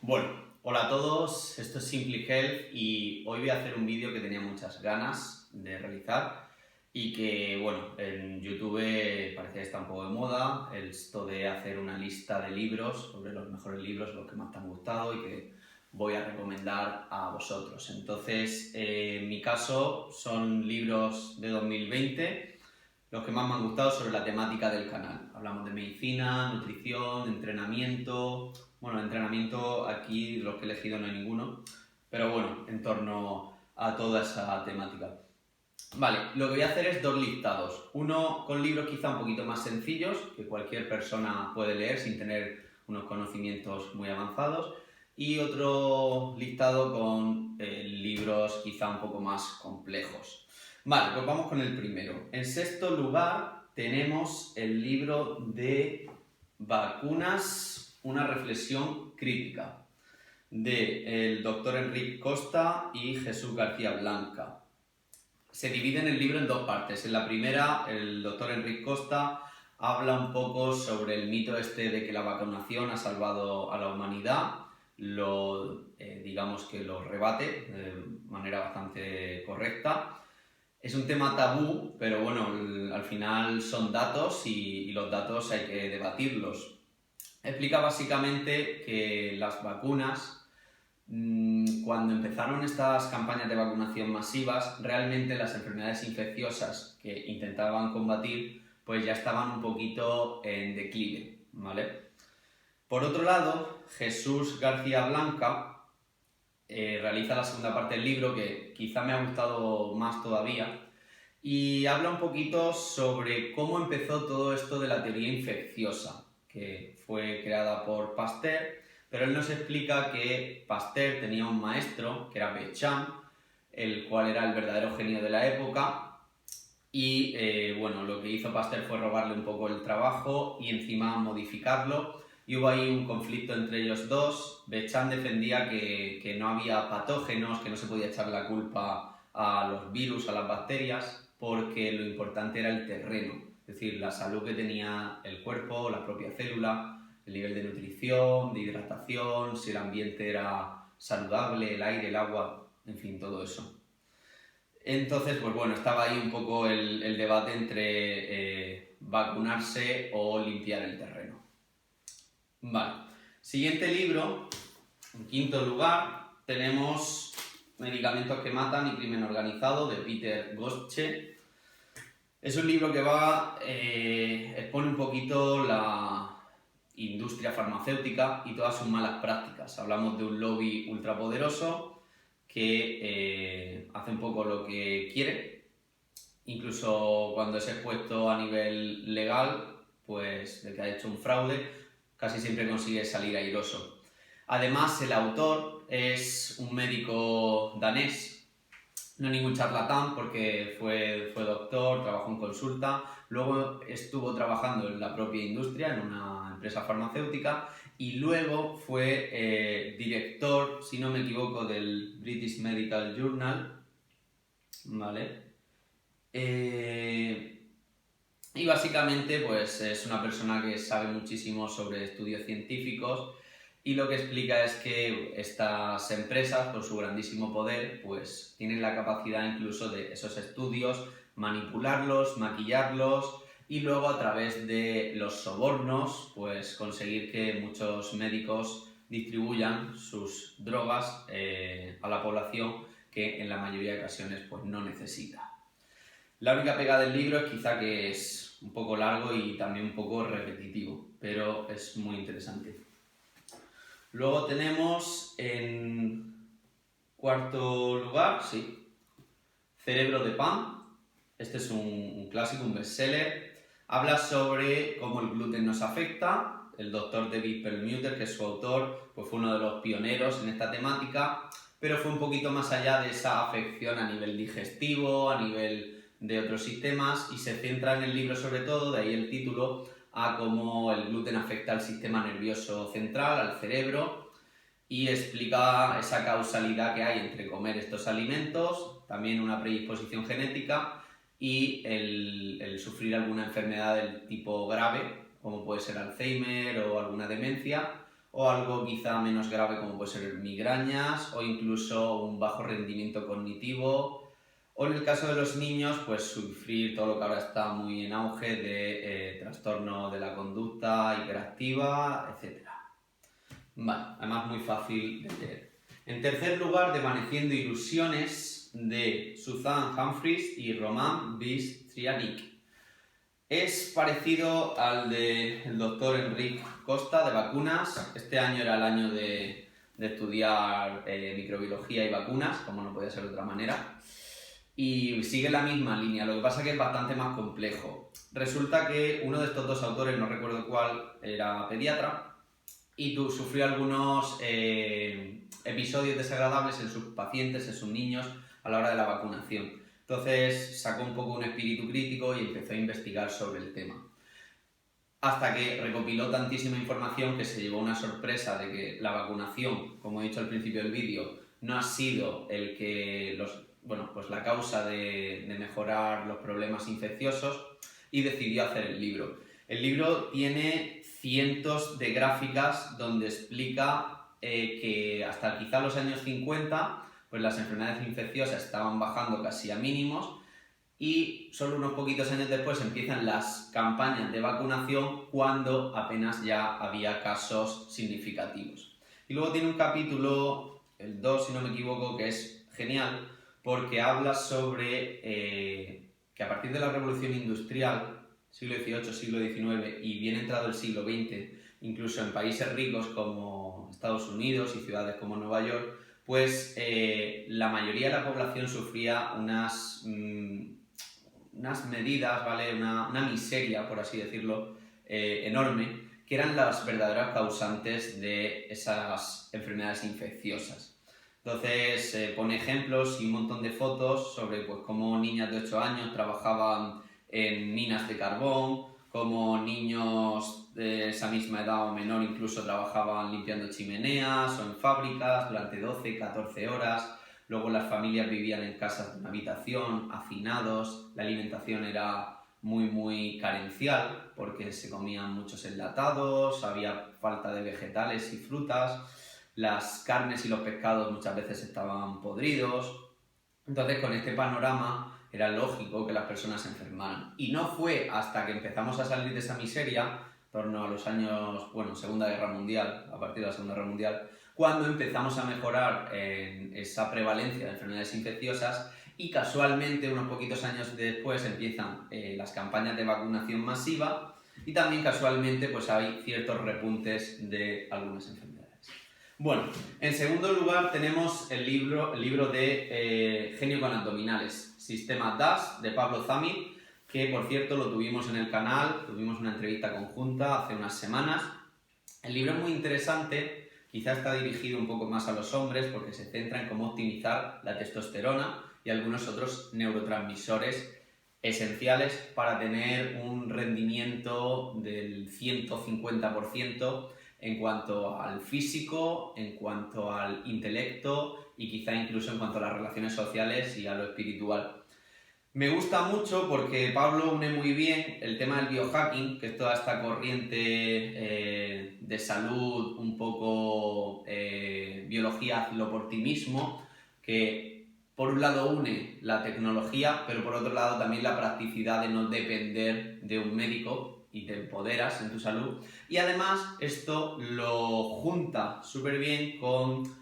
Bueno, hola a todos, esto es Simply Health y hoy voy a hacer un vídeo que tenía muchas ganas de realizar y que, bueno, en YouTube parece que está un poco de moda esto de hacer una lista de libros sobre los mejores libros, los que más te han gustado y que voy a recomendar a vosotros. Entonces, en mi caso son libros de 2020, los que más me han gustado sobre la temática del canal. Hablamos de medicina, nutrición, entrenamiento. Bueno, entrenamiento aquí los que he elegido no hay ninguno, pero bueno, en torno a toda esa temática. Vale, lo que voy a hacer es dos listados. Uno con libros quizá un poquito más sencillos, que cualquier persona puede leer sin tener unos conocimientos muy avanzados. Y otro listado con libros quizá un poco más complejos. Vale, pues vamos con el primero. En sexto lugar tenemos el libro de Vacunas, una reflexión crítica, de el doctor Enric Costa y Jesús García Blanca. Se divide en el libro en dos partes. En la primera, el doctor Enric Costa habla un poco sobre el mito este de que la vacunación ha salvado a la humanidad. Digamos que lo rebate de manera bastante correcta. Es un tema tabú, pero bueno, al final son datos y los datos hay que debatirlos. Explica básicamente que las vacunas, cuando empezaron estas campañas de vacunación masivas, realmente las enfermedades infecciosas que intentaban combatir pues ya estaban un poquito en declive, ¿vale? Por otro lado, Jesús García Blanca realiza la segunda parte del libro, que quizá me ha gustado más todavía, y habla un poquito sobre cómo empezó todo esto de la teoría infecciosa, que fue creada por Pasteur, pero él nos explica que Pasteur tenía un maestro, que era Béchamp, el cual era el verdadero genio de la época, y bueno, lo que hizo Pasteur fue robarle un poco el trabajo y encima modificarlo, y hubo ahí un conflicto entre ellos dos. Béchamp defendía que no había patógenos, que no se podía echar la culpa a los virus, a las bacterias, porque lo importante era el terreno, es decir, la salud que tenía el cuerpo, la propia célula, el nivel de nutrición, de hidratación, si el ambiente era saludable, el aire, el agua, en fin, todo eso. Entonces, pues bueno, estaba ahí un poco el debate entre vacunarse o limpiar el terreno. Vale, siguiente libro, en quinto lugar, tenemos Medicamentos que matan y crimen organizado, de Peter Gotche. Es un libro que expone un poquito la industria farmacéutica y todas sus malas prácticas. Hablamos de un lobby ultrapoderoso que hace un poco lo que quiere, incluso cuando es expuesto a nivel legal, pues de que ha hecho un fraude, casi siempre consigue salir airoso. Además, el autor es un médico danés, no ningún charlatán porque fue doctor, trabajó en consulta, luego estuvo trabajando en la propia industria, en una empresa farmacéutica, y luego fue director, si no me equivoco, del British Medical Journal, ¿vale? Y básicamente pues es una persona que sabe muchísimo sobre estudios científicos, y lo que explica es que estas empresas, por su grandísimo poder, pues tienen la capacidad incluso de esos estudios manipularlos, maquillarlos, y luego a través de los sobornos pues conseguir que muchos médicos distribuyan sus drogas a la población que en la mayoría de ocasiones pues no necesita. La única pega del libro es quizá que es un poco largo y también un poco repetitivo, pero es muy interesante. Luego tenemos en cuarto lugar, Cerebro de Pan. Este es un clásico, un bestseller. Habla sobre cómo el gluten nos afecta. El doctor David Perlmutter, que es su autor, pues fue uno de los pioneros en esta temática, pero fue un poquito más allá de esa afección a nivel digestivo, a nivel de otros sistemas, y se centra en el libro sobre todo, de ahí el título, a cómo el gluten afecta al sistema nervioso central, al cerebro, y explica esa causalidad que hay entre comer estos alimentos, también una predisposición genética y el sufrir alguna enfermedad del tipo grave, como puede ser Alzheimer o alguna demencia, o algo quizá menos grave como puede ser migrañas o incluso un bajo rendimiento cognitivo, o en el caso de los niños, pues sufrir todo lo que ahora está muy en auge de trastorno de la conducta hiperactiva, etc. Vale, además muy fácil de leer. En tercer lugar, Desvaneciendo ilusiones, de Suzanne Humphries y Roman Bystrianyk. Es parecido al del doctor Enric Costa de vacunas. Este año era el año de estudiar microbiología y vacunas, como no podía ser de otra manera. Y sigue la misma línea, lo que pasa es que es bastante más complejo. Resulta que uno de estos dos autores, no recuerdo cuál, era pediatra y sufrió algunos episodios desagradables en sus pacientes, en sus niños, a la hora de la vacunación. Entonces sacó un poco un espíritu crítico y empezó a investigar sobre el tema. Hasta que recopiló tantísima información que se llevó una sorpresa de que la vacunación, como he dicho al principio del vídeo, no ha sido la causa de mejorar los problemas infecciosos, y decidió hacer el libro. El libro tiene cientos de gráficas donde explica que hasta quizá los años 50 pues las enfermedades infecciosas estaban bajando casi a mínimos, y solo unos poquitos años después empiezan las campañas de vacunación cuando apenas ya había casos significativos. Y luego tiene un capítulo, el 2 si no me equivoco, que es genial porque habla sobre que a partir de la revolución industrial, siglo XVIII, siglo XIX y bien entrado el siglo XX, incluso en países ricos como Estados Unidos y ciudades como Nueva York, pues la mayoría de la población sufría unas medidas, ¿vale? Una miseria, por así decirlo, enorme, que eran las verdaderas causantes de esas enfermedades infecciosas. Entonces pone ejemplos y un montón de fotos sobre pues, cómo niñas de 8 años trabajaban en minas de carbón, cómo niños de esa misma edad o menor incluso trabajaban limpiando chimeneas o en fábricas durante 12, 14 horas. Luego las familias vivían en casas de una habitación, hacinados, la alimentación era muy carencial porque se comían muchos enlatados, había falta de vegetales y frutas, las carnes y los pescados muchas veces estaban podridos. Entonces con este panorama era lógico que las personas se enfermaran. Y no fue hasta que empezamos a salir de esa miseria, en torno a los años, Segunda Guerra Mundial, a partir de la Segunda Guerra Mundial, cuando empezamos a mejorar en esa prevalencia de enfermedades infecciosas, y casualmente unos poquitos años después empiezan las campañas de vacunación masiva, y también casualmente pues hay ciertos repuntes de algunas enfermedades. Bueno, en segundo lugar tenemos el libro de Genio con abdominales, Sistema DASH, de Pablo Zamir, que por cierto lo tuvimos en el canal, tuvimos una entrevista conjunta hace unas semanas. El libro es muy interesante, quizá está dirigido un poco más a los hombres porque se centra en cómo optimizar la testosterona y algunos otros neurotransmisores esenciales para tener un rendimiento del 150% en cuanto al físico, en cuanto al intelecto y quizá incluso en cuanto a las relaciones sociales y a lo espiritual. Me gusta mucho porque Pablo une muy bien el tema del biohacking, que es toda esta corriente de salud, un poco biología, hazlo por ti mismo, que por un lado une la tecnología, pero por otro lado también la practicidad de no depender de un médico y te empoderas en tu salud. Y además esto lo junta súper bien con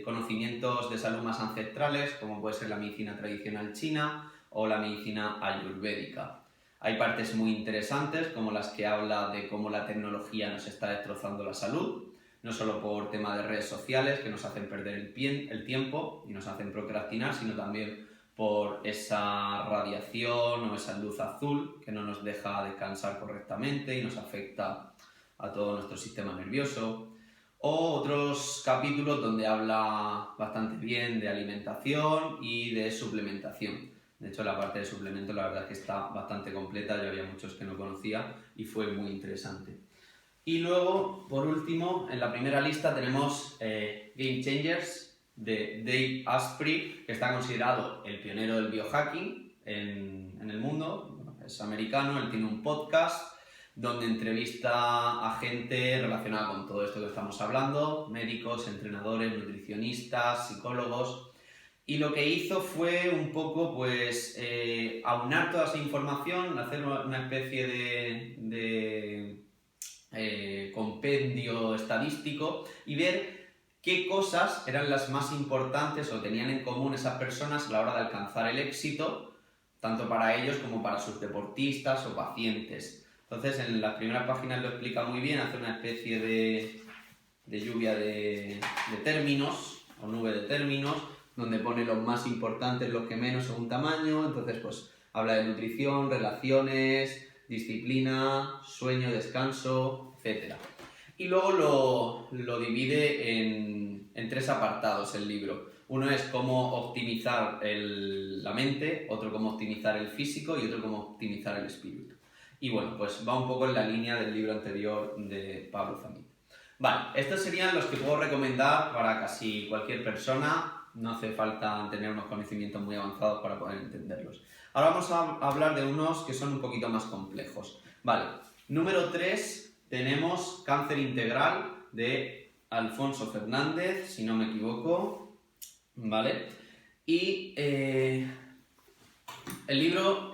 conocimientos de salud más ancestrales, como puede ser la medicina tradicional china o la medicina ayurvédica. Hay partes muy interesantes, como las que habla de cómo la tecnología nos está destrozando la salud, no solo por tema de redes sociales que nos hacen perder el tiempo y nos hacen procrastinar, sino también por esa radiación o esa luz azul que no nos deja descansar correctamente y nos afecta a todo nuestro sistema nervioso. O otros capítulos donde habla bastante bien de alimentación y de suplementación. De hecho, la parte de suplementos la verdad es que está bastante completa, yo había muchos que no conocía y fue muy interesante. Y luego, por último, en la primera lista tenemos Game Changers de Dave Asprey, que está considerado el pionero del biohacking en el mundo. Es americano, él tiene un podcast donde entrevista a gente relacionada con todo esto que estamos hablando, médicos, entrenadores, nutricionistas, psicólogos. Y lo que hizo fue un poco, pues, aunar toda esa información, hacer una especie de compendio estadístico y ver qué cosas eran las más importantes o tenían en común esas personas a la hora de alcanzar el éxito, tanto para ellos como para sus deportistas o pacientes. Entonces, en las primeras páginas lo explica muy bien, hace una especie de lluvia de términos o nube de términos, donde pone los más importantes, los que menos según tamaño. Entonces, pues habla de nutrición, relaciones, disciplina, sueño, descanso, etc. Y luego lo divide en 3 apartados el libro. Uno es cómo optimizar la mente, otro cómo optimizar el físico y otro cómo optimizar el espíritu. Y bueno, pues va un poco en la línea del libro anterior de Pablo Zamit. Vale, estos serían los que puedo recomendar para casi cualquier persona. No hace falta tener unos conocimientos muy avanzados para poder entenderlos. Ahora vamos a hablar de unos que son un poquito más complejos. Vale, número 3 tenemos Cáncer Integral de Alfonso Fernández, si no me equivoco. Vale, y el libro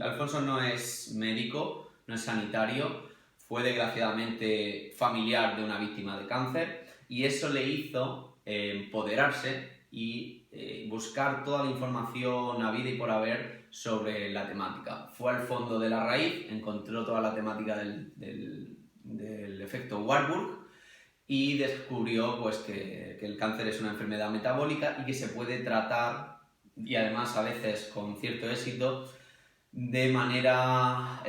Alfonso no es médico, no es sanitario, fue desgraciadamente familiar de una víctima de cáncer y eso le hizo empoderarse y buscar toda la información habida y por haber sobre la temática. Fue al fondo de la raíz, encontró toda la temática del efecto Warburg y descubrió pues, que el cáncer es una enfermedad metabólica y que se puede tratar, y además a veces con cierto éxito, de manera,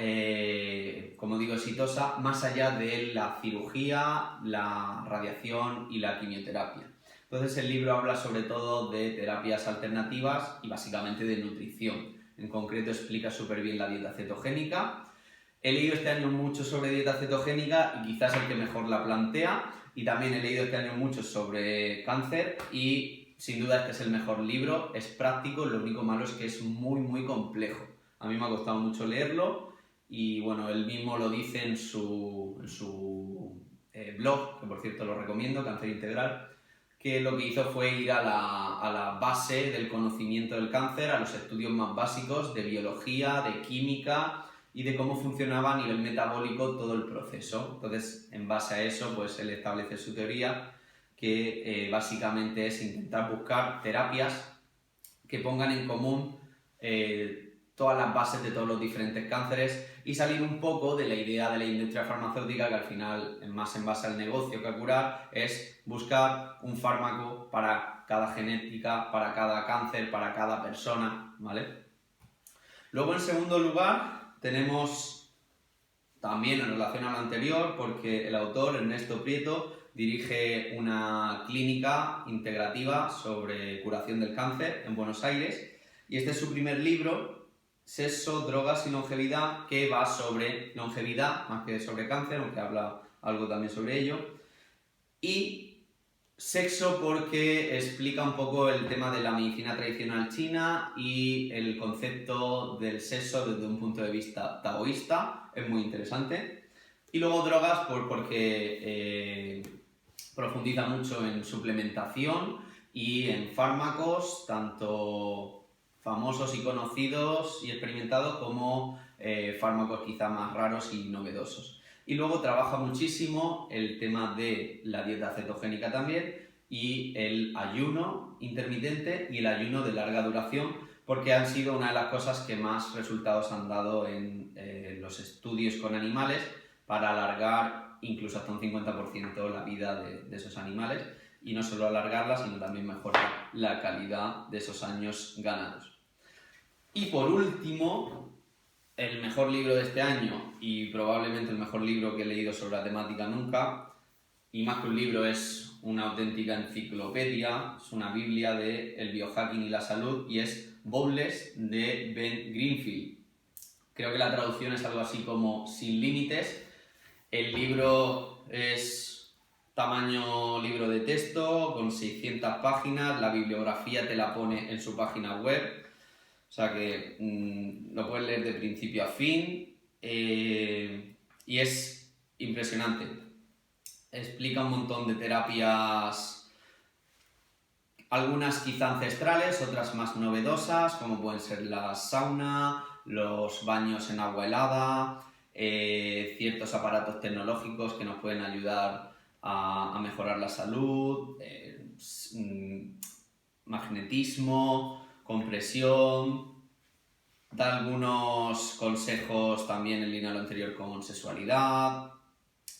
como digo, exitosa, más allá de la cirugía, la radiación y la quimioterapia. Entonces el libro habla sobre todo de terapias alternativas y básicamente de nutrición. En concreto explica súper bien la dieta cetogénica. He leído este año mucho sobre dieta cetogénica y quizás el que mejor la plantea. Y también he leído este año mucho sobre cáncer y sin duda este es el mejor libro. Es práctico, lo único malo es que es muy, muy complejo. A mí me ha costado mucho leerlo y bueno, él mismo lo dice en su blog, que por cierto lo recomiendo, Cáncer Integral, que lo que hizo fue ir a la base del conocimiento del cáncer, a los estudios más básicos de biología, de química y de cómo funcionaba a nivel metabólico todo el proceso. Entonces, en base a eso, pues él establece su teoría, que básicamente es intentar buscar terapias que pongan en común todas las bases de todos los diferentes cánceres y salir un poco de la idea de la industria farmacéutica, que al final, más en base al negocio que a curar, es buscar un fármaco para cada genética, para cada cáncer, para cada persona, ¿vale? Luego, en segundo lugar, tenemos también en relación a lo anterior, porque el autor, Ernesto Prieto, dirige una clínica integrativa sobre curación del cáncer en Buenos Aires y este es su primer libro, Sexo, Drogas y Longevidad, que va sobre longevidad más que sobre cáncer, aunque habla algo también sobre ello, y sexo porque explica un poco el tema de la medicina tradicional china y el concepto del sexo desde un punto de vista taoísta, es muy interesante. Y luego drogas porque profundiza mucho en suplementación y en fármacos, tanto famosos y conocidos y experimentados como fármacos quizá más raros y novedosos. Y luego trabaja muchísimo el tema de la dieta cetogénica también y el ayuno intermitente y el ayuno de larga duración, porque han sido una de las cosas que más resultados han dado en los estudios con animales para alargar incluso hasta un 50% la vida de esos animales y no solo alargarla, sino también mejorar la calidad de esos años ganados. Y por último, el mejor libro de este año y probablemente el mejor libro que he leído sobre la temática nunca, y más que un libro es una auténtica enciclopedia, es una biblia del biohacking y la salud y es Boundless de Ben Greenfield. Creo que la traducción es algo así como Sin Límites. El libro es tamaño libro de texto con 600 páginas, la bibliografía te la pone en su página web. O sea que lo puedes leer de principio a fin y es impresionante. Explica un montón de terapias, algunas quizá ancestrales, otras más novedosas, como pueden ser la sauna, los baños en agua helada, ciertos aparatos tecnológicos que nos pueden ayudar a mejorar la salud, magnetismo, compresión, da algunos consejos también en línea a lo anterior con sexualidad.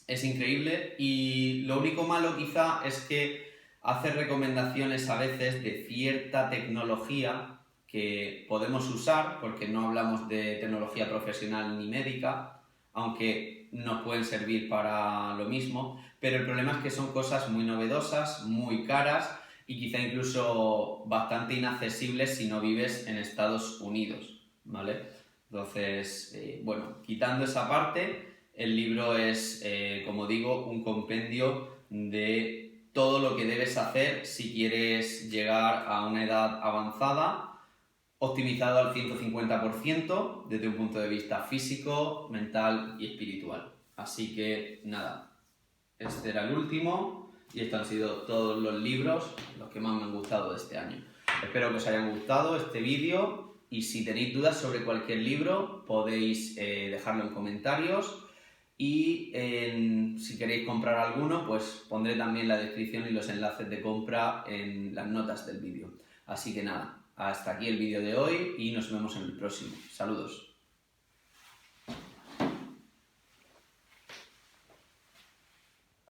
Es increíble y lo único malo quizá es que hace recomendaciones a veces de cierta tecnología que podemos usar, porque no hablamos de tecnología profesional ni médica, aunque nos pueden servir para lo mismo, pero el problema es que son cosas muy novedosas, muy caras y quizá incluso bastante inaccesibles si no vives en Estados Unidos, ¿vale? Entonces, bueno, quitando esa parte, el libro es, como digo, un compendio de todo lo que debes hacer si quieres llegar a una edad avanzada, optimizado al 150% desde un punto de vista físico, mental y espiritual. Así que nada, este era el último y estos han sido todos los libros, los que más me han gustado de este año. Espero que os haya gustado este vídeo y si tenéis dudas sobre cualquier libro podéis dejarlo en comentarios y si queréis comprar alguno pues pondré también la descripción y los enlaces de compra en las notas del vídeo. Así que nada, hasta aquí el vídeo de hoy y nos vemos en el próximo. Saludos.